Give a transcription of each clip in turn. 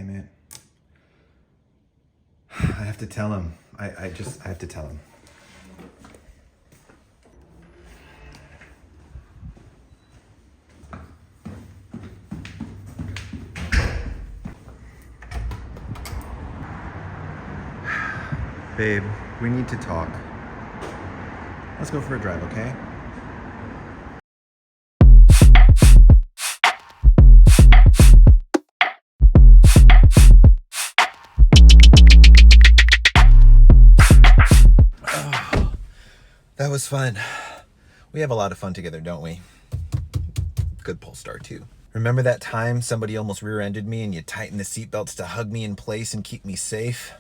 damn it. I have to tell him. I have to tell him. Babe, we need to talk. Let's go for a drive, okay? Oh, that was fun. We have a lot of fun together, don't we? Good Polestar too. Remember that time somebody almost rear-ended me and you tightened the seatbelts to hug me in place and keep me safe?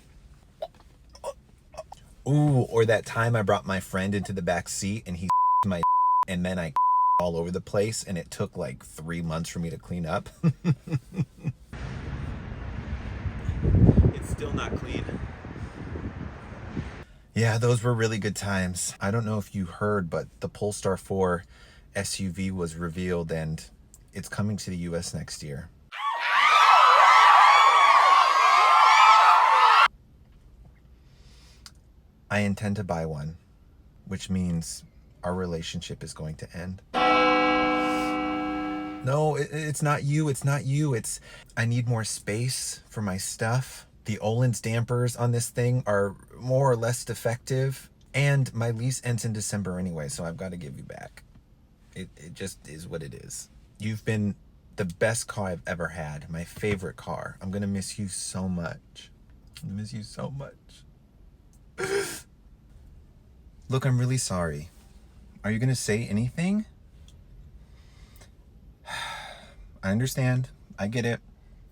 Ooh, or that time I brought my friend into the back seat and he my and then I all over the place and it took like 3 months for me to clean up. It's still not clean. Yeah, those were really good times. I don't know if you heard, but the Polestar 4 SUV was revealed and it's coming to the US next year. I intend to buy one, which means our relationship is going to end. No, it's not you. It's not you. It's I need more space for my stuff. The Öhlins dampers on this thing are more or less defective. And my lease ends in December anyway, so I've got to give you back. It just is what it is. You've been the best car I've ever had. My favorite car. I'm going to miss you so much. I'm going to miss you so much. Look, I'm really sorry. Are you gonna say anything? I understand. I get it.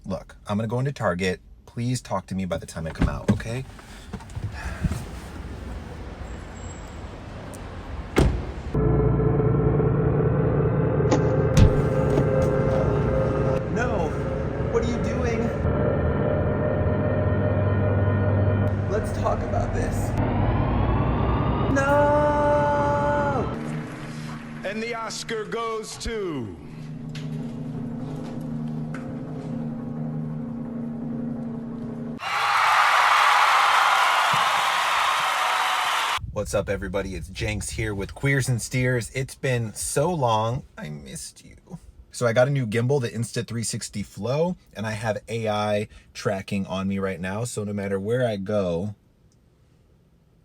Look, I'm gonna go into Target. Please talk to me by the time I come out, okay? No! What are you doing? Let's talk about this. No! And the Oscar goes to... What's up, everybody? It's Jenks here with Queers and Steers. It's been so long. I missed you. So I got a new gimbal, the Insta360 Flow, and I have AI tracking on me right now. So no matter where I go...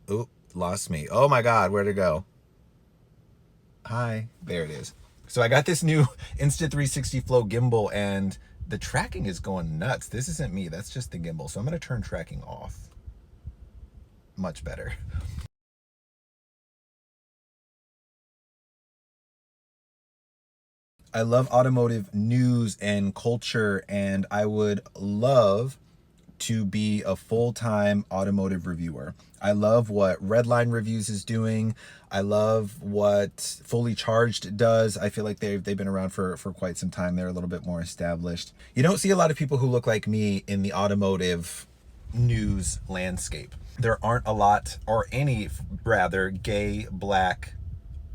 Oop. Lost me. Oh my God, where'd it go? Hi, there it is. So I got this new Insta360 Flow gimbal and the tracking is going nuts. This isn't me, that's just the gimbal. So I'm gonna turn tracking off. Much better. I love automotive news and culture, and I would love to be a full-time automotive reviewer. I love what Redline Reviews is doing. I love what Fully Charged does. I feel like they've been around for quite some time. They're a little bit more established. You don't see a lot of people who look like me in the automotive news landscape. There aren't a lot, or any rather, gay, black,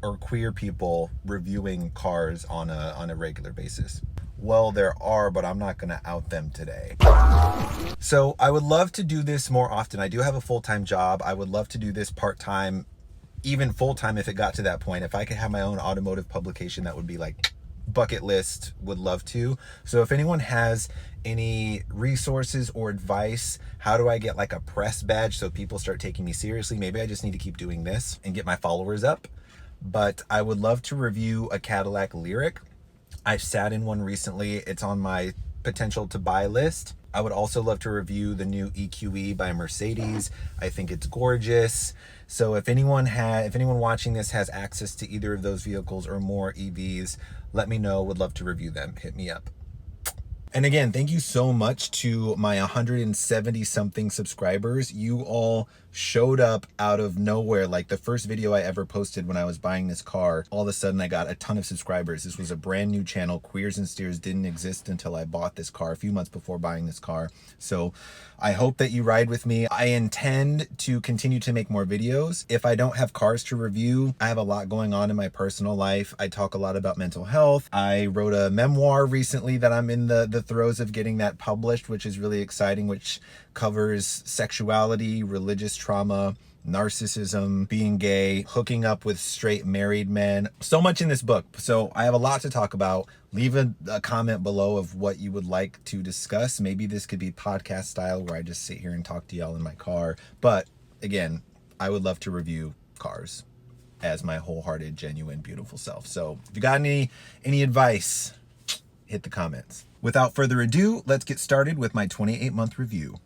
or queer people reviewing cars on a regular basis. Well, there are, but I'm not gonna out them today. So I would love to do this more often. I do have a full-time job. I would love to do this part-time, even full-time if it got to that point. If I could have my own automotive publication, that would be like bucket list, would love to. So if anyone has any resources or advice, how do I get like a press badge so people start taking me seriously? Maybe I just need to keep doing this and get my followers up. But I would love to review a Cadillac Lyric. I've sat in one recently. It's on my potential to buy list. I would also love to review the new EQE by Mercedes. I think it's gorgeous. So if anyone watching this has access to either of those vehicles or more EVs, let me know. Would love to review them. Hit me up. And again, thank you so much to my 170 something subscribers. You all showed up out of nowhere. Like the first video I ever posted when I was buying this car, all of a sudden I got a ton of subscribers. This was a brand new channel. Queers and Steers didn't exist until I bought this car a few months before buying this car. So I hope that you ride with me. I intend to continue to make more videos. If I don't have cars to review, I have a lot going on in my personal life. I talk a lot about mental health. I wrote a memoir recently that I'm in the throes of getting that published, which is really exciting, which covers sexuality, religious trauma, narcissism, being gay, hooking up with straight married men. So much in this book. So I have a lot to talk about. Leave a comment below of what you would like to discuss. Maybe this could be podcast style where I just sit here and talk to y'all in my car. But again, I would love to review cars as my wholehearted, genuine, beautiful self. So if you got any advice, hit the comments. Without further ado, let's get started with my 28-month review.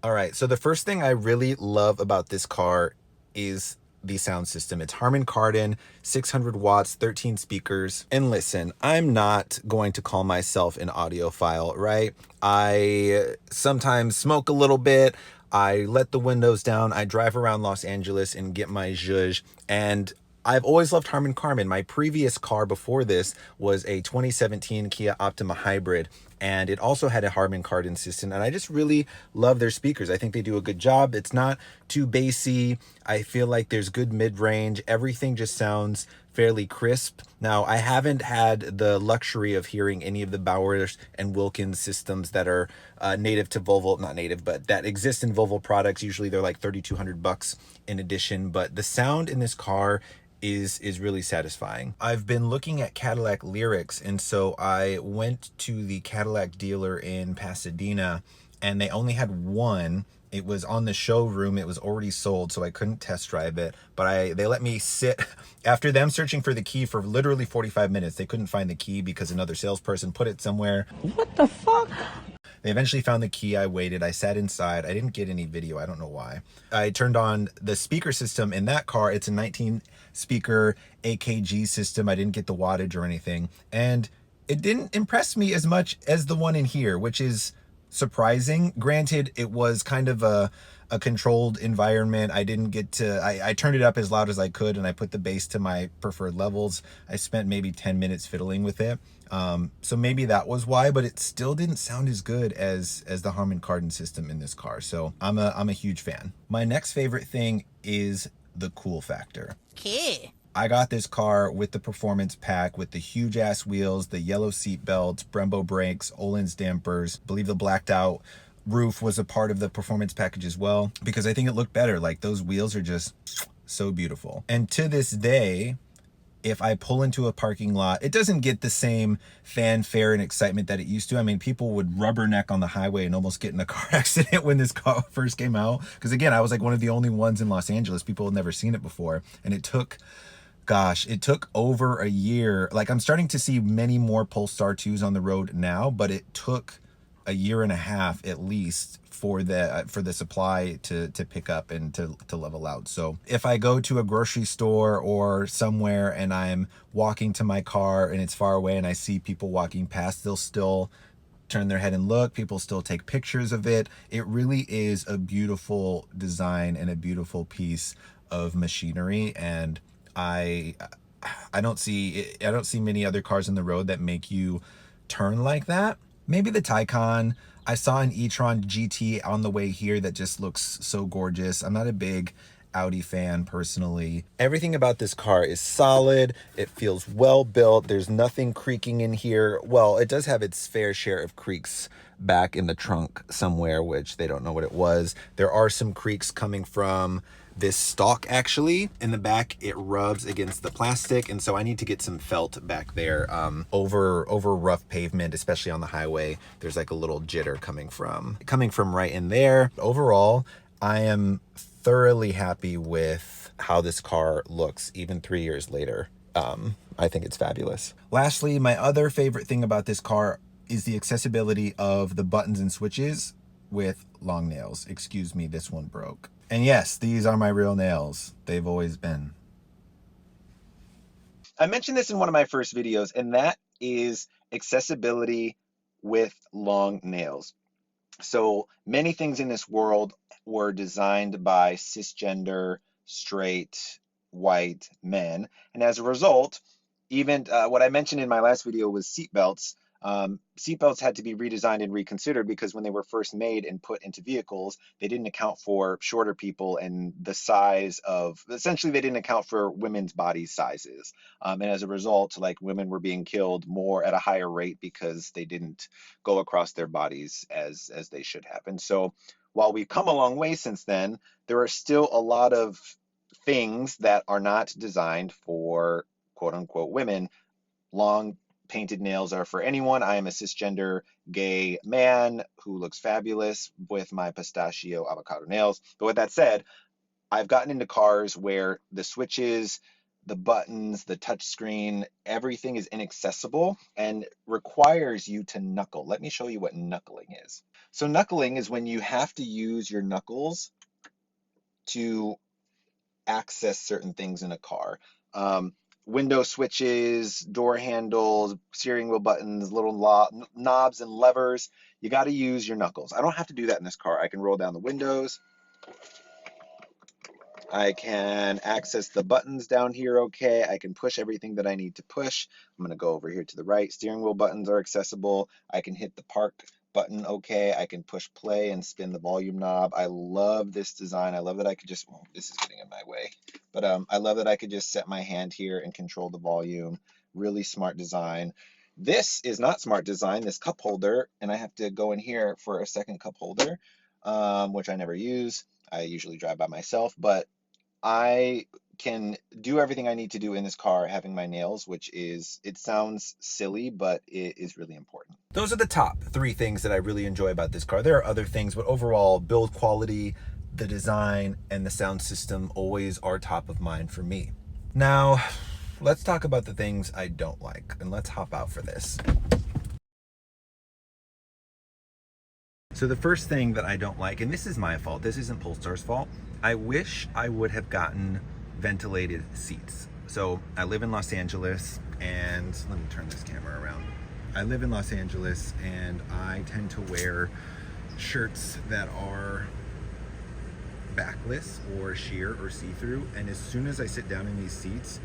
All right, so the first thing I really love about this car is the sound system. It's Harman Kardon, 600 watts, 13 speakers. And listen, I'm not going to call myself an audiophile, right? I sometimes smoke a little bit. I let the windows down. I drive around Los Angeles and get my zhuzh. And I've always loved Harman Kardon. My previous car before this was a 2017 Kia Optima Hybrid, and it also had a Harman Kardon system, and I just really love their speakers. I think they do a good job. It's not too bassy. I feel like there's good mid-range. Everything just sounds fairly crisp. Now, I haven't had the luxury of hearing any of the Bowers and Wilkins systems that are native to Volvo, not native, but that exist in Volvo products. Usually they're like $3,200 in addition, but the sound in this car is really satisfying. I've been looking at Cadillac Lyrics, and so I went to the Cadillac dealer in Pasadena, and they only had one. It was on the showroom. It was already sold, so I couldn't test drive it, but they let me sit after them searching for the key for literally 45 minutes. They couldn't find the key because another salesperson put it somewhere. What the fuck? They eventually found the key. I waited. I sat inside. I didn't get any video. I don't know why. I turned on the speaker system in that car. It's a 19 speaker AKG system. I didn't get the wattage or anything. And it didn't impress me as much as the one in here, which is surprising. Granted, it was kind of a controlled environment. I didn't get to, I turned it up as loud as I could, and I put the bass to my preferred levels. I spent maybe 10 minutes fiddling with it. So maybe that was why, but it still didn't sound as good as the Harman Kardon system in this car. So I'm a huge fan. My next favorite thing is the cool factor. Okay. I got this car with the performance pack, with the huge ass wheels, the yellow seat belts, Brembo brakes, Öhlins dampers. I believe the blacked out roof was a part of the performance package as well, because I think it looked better. Like, those wheels are just so beautiful. And to this day, if I pull into a parking lot, it doesn't get the same fanfare and excitement that it used to. I mean, people would rubberneck on the highway and almost get in a car accident when this car first came out. Because again, I was like one of the only ones in Los Angeles. People had never seen it before. And it took, gosh, it took over a year. Like, I'm starting to see many more Polestar 2s on the road now, but it took a year and a half at least for the supply to pick up and to level out. So if I go to a grocery store or somewhere and I'm walking to my car and it's far away and I see people walking past, they'll still turn their head and look. People still take pictures of it. It really is a beautiful design and a beautiful piece of machinery, and I don't see many other cars on the road that make you turn like that. Maybe the Taycan. I saw an e-tron GT on the way here that just looks so gorgeous. I'm not a big Audi fan personally. Everything about this car is solid. It feels well built. There's nothing creaking in here. Well, it does have its fair share of creaks back in the trunk somewhere, which they don't know what it was. There are some creaks coming from this stalk. Actually, in the back it rubs against the plastic, and so I need to get some felt back there. Over rough pavement, especially on the highway, there's like a little jitter coming from right in there. Overall, I am thoroughly happy with how this car looks even 3 years later. I think it's fabulous. Lastly, my other favorite thing about this car is the accessibility of the buttons and switches with long nails. Excuse me, this one broke. And yes, these are my real nails. They've always been. I mentioned this in one of my first videos, and that is accessibility with long nails. So many things in this world were designed by cisgender, straight, white men. And as a result, even what I mentioned in my last video was seatbelts. Seatbelts had to be redesigned and reconsidered because when they were first made and put into vehicles, they didn't account for shorter people and the size of, essentially, they didn't account for women's body sizes. And as a result, like women were being killed more at a higher rate because they didn't go across their bodies as they should have. And so while we've come a long way since then, there are still a lot of things that are not designed for quote unquote women. Long painted nails are for anyone. I am a cisgender gay man who looks fabulous with my pistachio avocado nails. But with that said, I've gotten into cars where the switches, the buttons, the touch screen, everything is inaccessible and requires you to knuckle. Let me show you what knuckling is. So knuckling is when you have to use your knuckles to access certain things in a car. Window switches, door handles, steering wheel buttons, little knobs and levers. You got to use your knuckles. I don't have to do that in this car. I can roll down the windows. I can access the buttons down here okay. I can push everything that I need to push. I'm going to go over here to the right. Steering wheel buttons are accessible. I can hit the park button okay. I can push play and spin the volume knob. I love this design. I love that I could just, well, this is getting in my way, but I love that I could just set my hand here and control the volume. Really smart design. This is not smart design, this cup holder, and I have to go in here for a second cup holder, which I never use. I usually drive by myself, but I can do everything I need to do in this car having my nails, which is, it sounds silly, but it is really important. Those are the top 3 things that I really enjoy about this car. There are other things, but overall, build quality, the design, and the sound system always are top of mind for me. Now, let's talk about the things I don't like, and let's hop out for this. So the first thing that I don't like, and this is my fault, this isn't Polestar's fault, I wish I would have gotten ventilated seats. So I live in Los Angeles, and let me turn this camera around. I live in Los Angeles, and I tend to wear shirts that are backless or sheer or see-through, and as soon as I sit down in these seats,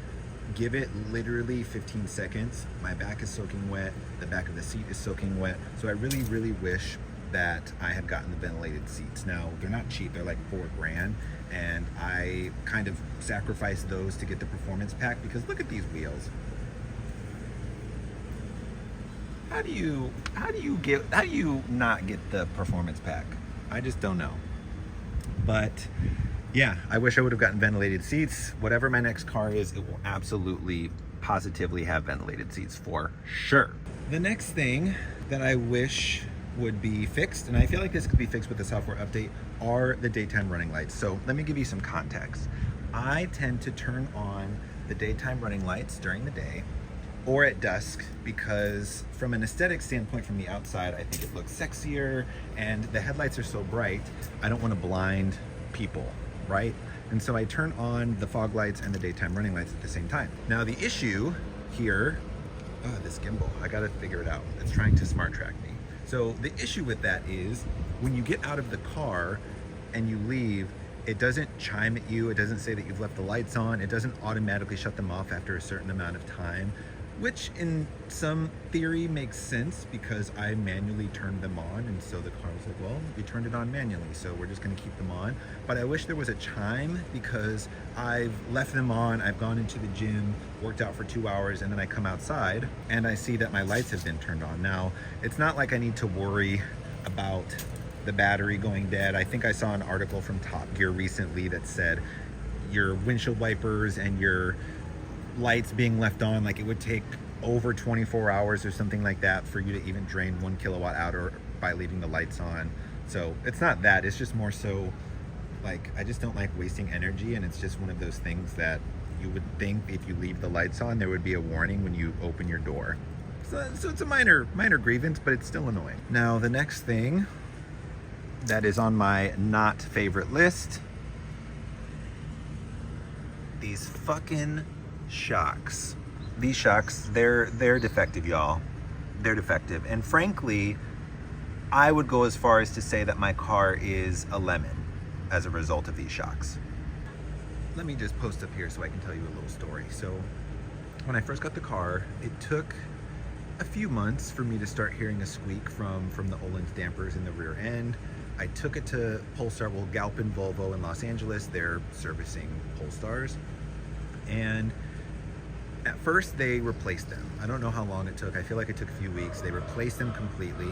give it literally 15 seconds, my back is soaking wet, the back of the seat is soaking wet. So I really, really wish that I had gotten the ventilated seats. Now, they're not cheap, they're like $4,000, and I kind of sacrificed those to get the performance pack because look at these wheels. How do you not get the performance pack? I just don't know. But yeah, I wish I would have gotten ventilated seats. Whatever my next car is, it will absolutely, positively have ventilated seats for sure. The next thing that I wish would be fixed, and I feel like this could be fixed with the software update, are the daytime running lights. So let me give you some context. I tend to turn on the daytime running lights during the day or at dusk because from an aesthetic standpoint from the outside, I think it looks sexier, and the headlights are so bright, I don't want to blind people, right? And so I turn on the fog lights and the daytime running lights at the same time. Now the issue here, this gimbal, I gotta figure it out. It's trying to smart track me. So the issue with that is when you get out of the car and you leave, it doesn't chime at you. It doesn't say that you've left the lights on. It doesn't automatically shut them off after a certain amount of time, which in some theory makes sense because I manually turned them on. And so the car was like, well, we turned it on manually, so we're just gonna keep them on. But I wish there was a chime because I've left them on, I've gone into the gym, worked out for 2 hours, and then I come outside and I see that my lights have been turned on. Now, it's not like I need to worry about the battery going dead. I think I saw an article from Top Gear recently that said your windshield wipers and your lights being left on, like it would take over 24 hours or something like that for you to even drain 1 kilowatt hour by leaving the lights on. So it's not that, it's just more so like I just don't like wasting energy, and it's just one of those things that you would think if you leave the lights on there would be a warning when you open your door. So it's a minor grievance, but it's still annoying. Now the next thing that is on my not favorite list, these fucking shocks. These shocks, they're defective, y'all. They're defective. And frankly, I would go as far as to say that my car is a lemon as a result of these shocks. Let me just post up here so I can tell you a little story. So when I first got the car, it took a few months for me to start hearing a squeak from the Öhlins dampers in the rear end. I took it to Polestar, well, Galpin Volvo in Los Angeles. They're servicing Polestars. And at first they replaced them. I don't know how long it took. I feel like it took a few weeks. They replaced them completely.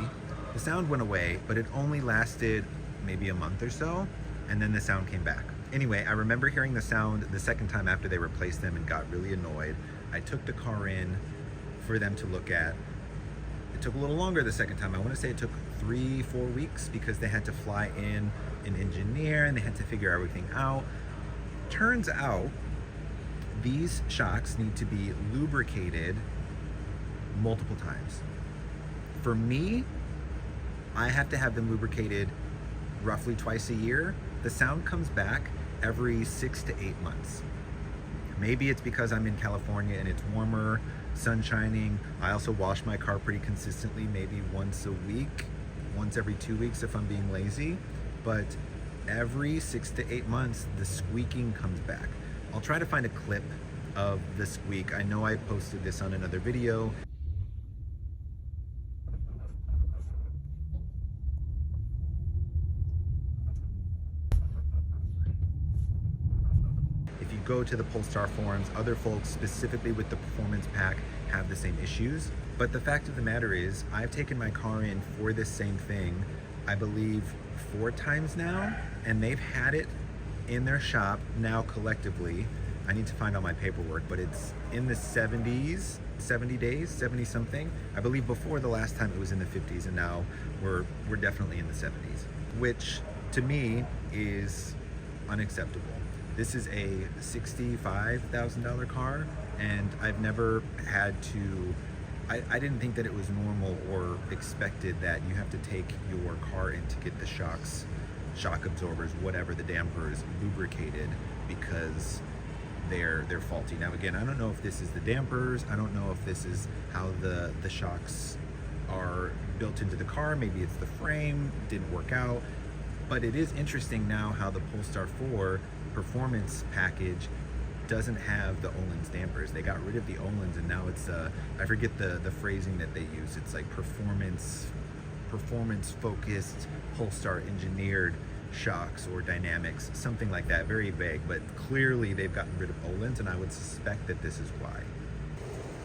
The sound went away, but it only lasted maybe a month or so, and then the sound came back. Anyway, I remember hearing the sound the second time after they replaced them and got really annoyed. I took the car in for them to look at. It took a little longer the second time. I want to say it took 3-4 weeks because they had to fly in an engineer and they had to figure everything out. Turns out these shocks need to be lubricated multiple times. For me, I have to have them lubricated roughly twice a year. The sound comes back every 6 to 8 months. Maybe it's because I'm in California and it's warmer, sun shining. I also wash my car pretty consistently, maybe once a week, once every 2 weeks if I'm being lazy. But every 6 to 8 months, the squeaking comes back. I'll try to find a clip of the squeak. I know I posted this on another video. If you go to the Polestar forums, other folks specifically with the performance pack have the same issues. But the fact of the matter is, I've taken my car in for this same thing, I believe 4 times now, and they've had it in their shop now collectively. I need to find all my paperwork, but it's in the 70s, 70 days, 70 something. I believe before the last time it was in the 50s, and now we're definitely in the 70s, which to me is unacceptable. This is a $65,000 car, and I've never had to, I didn't think that it was normal or expected that you have to take your car in to get the shocks, shock absorbers, whatever, the dampers lubricated because they're faulty. Now again, I don't know if this is the dampers, I don't know if this is how the shocks are built into the car, maybe it's the frame, didn't work out. But it is interesting now how the Polestar 4 performance package doesn't have the Öhlins dampers. They got rid of the Öhlins and now it's I forget the phrasing that they use. It's like performance focused Polestar engineered shocks or dynamics, something like that, very vague, but clearly they've gotten rid of Öhlins, and I would suspect that this is why.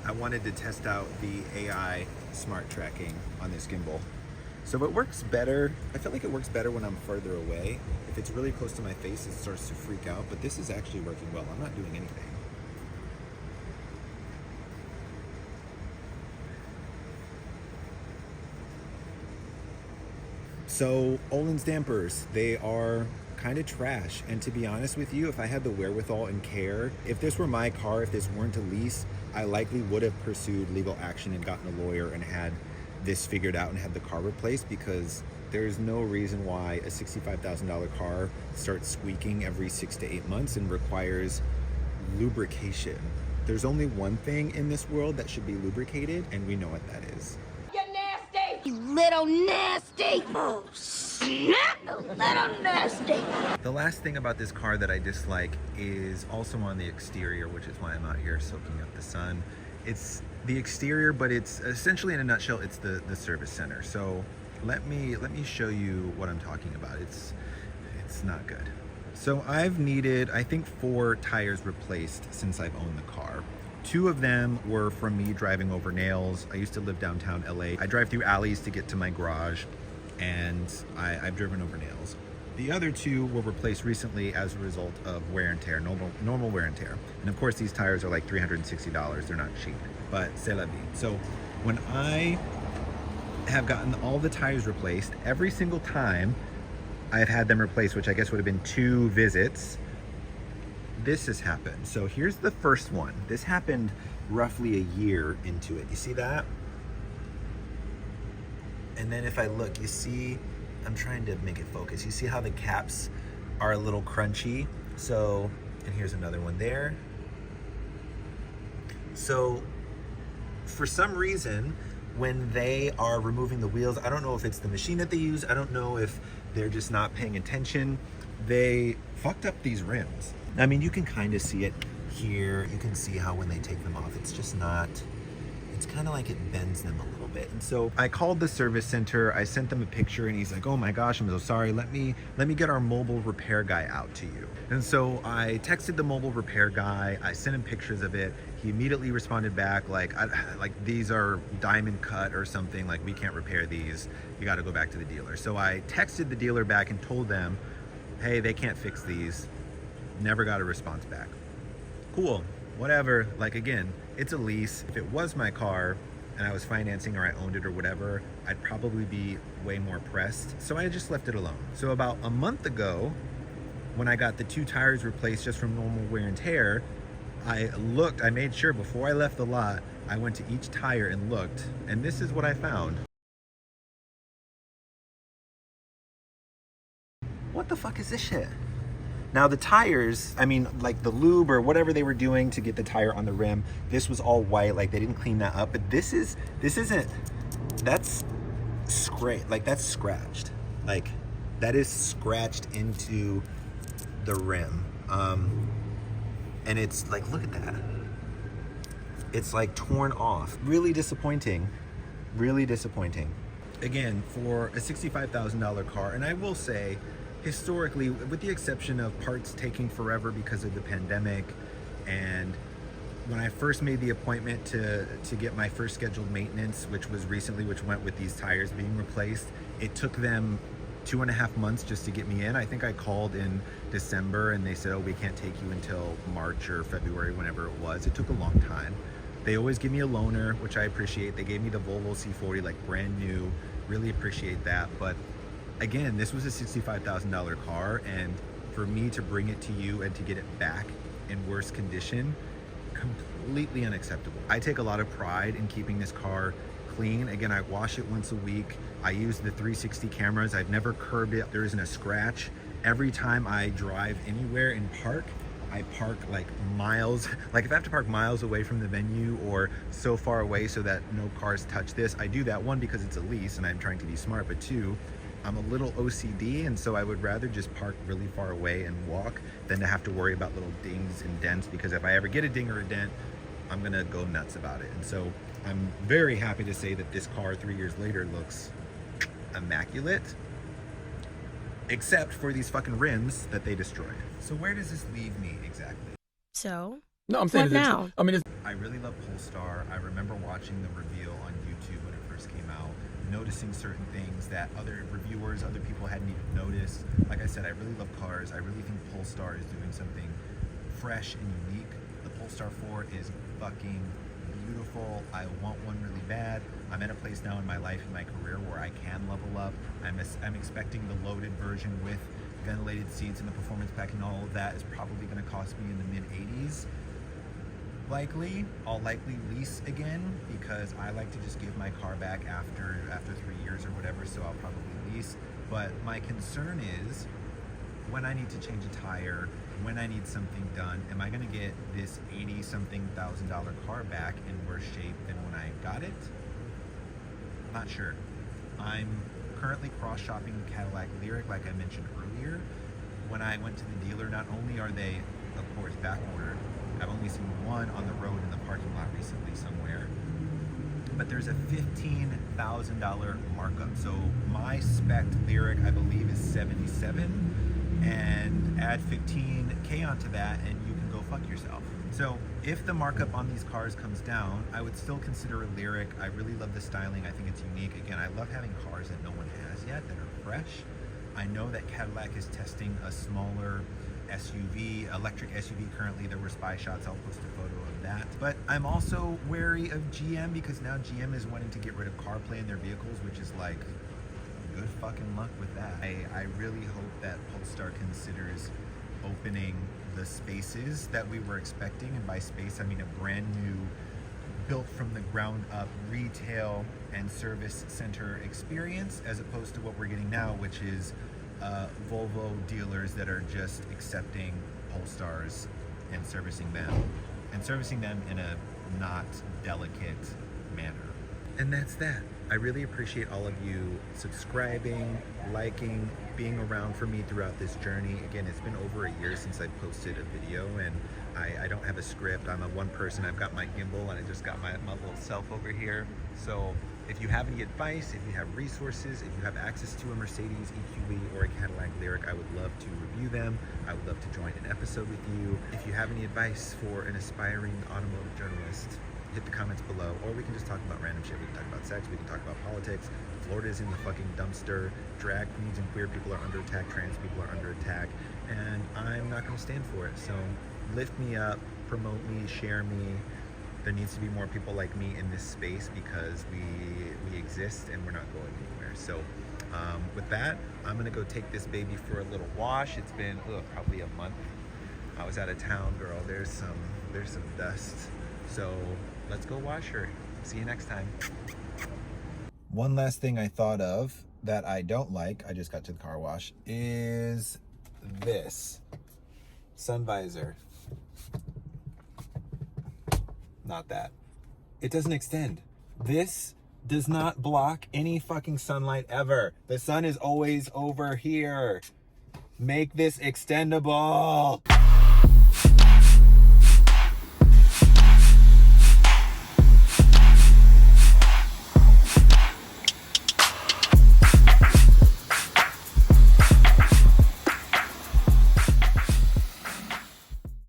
I wanted to test out the AI smart tracking on this gimbal. So it works better. I feel like it works better when I'm further away. If it's really close to my face, it starts to freak out, but this is actually working well. I'm not doing anything. So Öhlins dampers, they are kind of trash. And to be honest with you, if I had the wherewithal and care, if this were my car, if this weren't a lease, I likely would have pursued legal action and gotten a lawyer and had this figured out and had the car replaced, because there's no reason why a $65,000 car starts squeaking every 6 to 8 months and requires lubrication. There's only one thing in this world that should be lubricated, and we know what that is. You're nasty! You little nasty! Oh, snap! Little nasty! The last thing about this car that I dislike is also on the exterior, which is why I'm out here soaking up the sun. It's the exterior, but it's essentially, in a nutshell, it's the service center. So let me show you what I'm talking about. It's not good. So I've needed, I think, 4 tires replaced since I've owned the car. 2 of them were from me driving over nails. I used to live downtown LA. I drive through alleys to get to my garage, and I've driven over nails. The other 2 were replaced recently as a result of wear and tear, normal wear and tear. And of course, these tires are like $360. They're not cheap, but c'est la vie. So when I have gotten all the tires replaced, every single time I've had them replaced, which I guess would have been 2 visits, this has happened. So here's the first one. This happened roughly a year into it. You see that? And then if I look, you see, I'm trying to make it focus. You see how the caps are a little crunchy? So, and here's another one there. So for some reason, when they are removing the wheels, I don't know if it's the machine that they use, I don't know if they're just not paying attention, they fucked up these rims. I mean, you can kind of see it here. You can see how when they take them off, it's just not, it's kind of like it bends them a little bit. And so I called the service center, I sent them a picture, and he's like, oh my gosh, I'm so sorry, let me get our mobile repair guy out to you. And so I texted the mobile repair guy, I sent him pictures of it. He immediately responded back like these are diamond cut or something, like we can't repair these, you got to go back to the dealer. So I texted the dealer back and told them, hey, they can't fix these. Never got a response back. Cool, whatever. Like, again, it's a lease. If it was my car and I was financing or I owned it or whatever, I'd probably be way more pressed. So I just left it alone. So about a month ago, when I got the 2 tires replaced just from normal wear and tear, I made sure before I left the lot, I went to each tire and looked, and this is what I found. What the fuck is this shit? Now the tires, I mean, like the lube or whatever they were doing to get the tire on the rim, this was all white, like they didn't clean that up, but this isn't, that's that's scratched. Like, that is scratched into the rim. And it's like, look at that. It's like torn off. Really disappointing, really disappointing. Again, for a $65,000 car, and I will say, historically, with the exception of parts taking forever because of the pandemic, and when I first made the appointment to get my first scheduled maintenance, which was recently, which went with these tires being replaced, it took them 2.5 months just to get me in. I think I called in December and they said, oh, we can't take you until March or February, whenever it was. It took a long time. They always give me a loaner, which I appreciate. They gave me the Volvo C40, like brand new, really appreciate that. But again, this was a $65,000 car, and for me to bring it to you and to get it back in worse condition, completely unacceptable. I take a lot of pride in keeping this car clean. Again, I wash it once a week. I use the 360 cameras. I've never curbed it. There isn't a scratch. Every time I drive anywhere and park, I park like miles, like if I have to park miles away from the venue or so far away so that no cars touch this, I do that, one, because it's a lease and I'm trying to be smart, but two, I'm a little OCD, and so I would rather just park really far away and walk than to have to worry about little dings and dents, because if I ever get a ding or a dent, I'm gonna go nuts about it. And so I'm very happy to say that this car 3 years later looks immaculate, except for these fucking rims that they destroyed. So where does this leave me exactly? So, no, I'm saying what now? I mean, I really love Polestar. I remember watching the reveal on YouTube when it first came out, noticing certain things that other reviewers, other people hadn't even noticed. Like I said, I really love cars. I really think Polestar is doing something fresh and unique. The Polestar 4 is fucking beautiful. I want one really bad. I'm at a place now in my life, in my career, where I can level up. I'm expecting the loaded version with ventilated seats and the performance pack and all of that is probably going to cost me in the mid-80s. Likely, I'll likely lease again, because I like to just give my car back after 3 years or whatever, so I'll probably lease. But my concern is, when I need to change a tire, when I need something done, am I gonna get this $80-something thousand car back in worse shape than when I got it? Not sure. I'm currently cross-shopping the Cadillac Lyriq, like I mentioned earlier. When I went to the dealer, not only are they, of course, back ordered, I've only seen one on the road in the parking lot recently somewhere, but there's a $15,000 markup. So my spec Lyriq, I believe, is 77, and add 15K onto that and you can go fuck yourself. So if the markup on these cars comes down, I would still consider a Lyriq. I really love the styling. I think it's unique. Again, I love having cars that no one has yet, that are fresh. I know that Cadillac is testing a smaller SUV, electric SUV currently. There were spy shots. I'll post a photo of that. But I'm also wary of GM, because now GM is wanting to get rid of CarPlay in their vehicles, which is like, good fucking luck with that. I really hope that Polestar considers opening the spaces that we were expecting, and by space I mean a brand new, built from the ground up retail and service center experience, as opposed to what we're getting now, which is Volvo dealers that are just accepting Polestars and servicing them in a not delicate manner. And that's that. I really appreciate all of you subscribing, liking, being around for me throughout this journey. Again, it's been over a year since I posted a video, and I don't have a script. I'm a one person. I've got my gimbal and I just got my little self over here. So if you have any advice, if you have resources, if you have access to a Mercedes EQE or a Cadillac Lyriq, I would love to review them. I would love to join an episode with you. If you have any advice for an aspiring automotive journalist, hit the comments below, or we can just talk about random shit. We can talk about sex, we can talk about politics. Florida is in the fucking dumpster. Drag queens and queer people are under attack, trans people are under attack, and I'm not gonna stand for it. So lift me up, promote me, share me. There needs to be more people like me in this space because we exist and we're not going anywhere. So with that, I'm gonna go take this baby for a little wash. It's been probably a month. I was out of town, girl. There's some dust. So let's go wash her. See you next time. One last thing I thought of that I don't like, I just got to the car wash, is this sun visor. Not that. It doesn't extend. This does not block any fucking sunlight ever. The sun is always over here. Make this extendable.